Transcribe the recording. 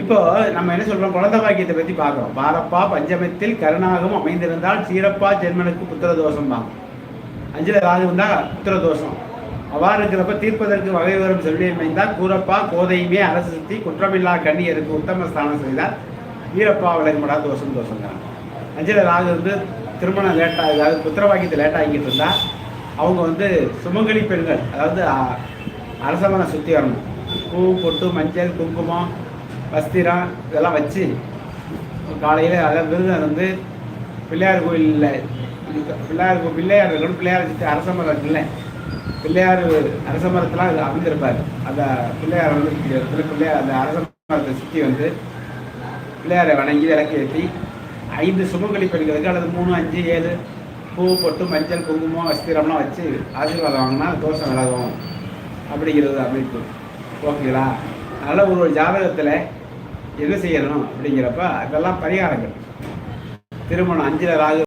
இப்போ நம்ம என்ன சொல்றோம், குழந்தை பாக்கியத்தை பற்றி பார்க்குறோம். பாரப்பா பஞ்சமத்தில் கருணாகவும் அமைந்திருந்தால் சீரப்பா ஜென்மனுக்கு புத்திர தோஷம் வாங்க. அஞ்சில் ராகு இருந்தால் புத்திர தோஷம். அவ்வாறு இருக்கிறப்ப தீர்ப்பதற்கு வகை வரும் செல்வியமைந்தால் கூறப்பா கோதையுமே அரசு சுற்றி குற்றமில்லா கண்ணியருக்கு உத்தம ஸ்தானம் செய்தால் வீரப்பா விளங்குமடா தோஷம் தோஷங்கிறாங்க. அஞ்சில் ராகு வந்து திருமணம் லேட்டாக, அதாவது புத்திர பாக்கியத்தை லேட்டாகிக்கிட்டு இருந்தால் அவங்க வந்து சுமங்கலி பெண்கள், அதாவது அரசமனை சுற்றி வரணும். பூ பொட்டு மஞ்சள் குங்குமம் வஸ்திரம் இதெல்லாம் வச்சு காலையில் அதாவது விருதம் வந்து பிள்ளையார் கோயிலில் பிள்ளையார் இருக்கணும். பிள்ளையார் சுற்றி அரச மரம் இருக்குல்ல, பிள்ளையார் அரச மரத்தெலாம் அது அமைந்திருப்பார். அந்த பிள்ளையார் வந்து பிள்ளையார் அந்த அரச மரத்தை சுற்றி வந்து பிள்ளையாரை வணங்கி விளக்கு ஏற்றி 5 சுமங்கலி பெண்களுக்கு அல்லது 3, 5, 7 பூ பொட்டு மஞ்சள் குங்குமம் வஸ்திரம்லாம் வச்சு ஆசீர்வாதம் வாங்கினா தோஷம் விலகும் அப்படிங்கிறது அமைப்பு. ஓகேங்களா? அதனால் ஒரு ஜாதகத்தில் என்ன செய்யணும் அப்படிங்கிறப்ப அதெல்லாம் பரிகாரங்கள். திருமணம் 5ல் ராகு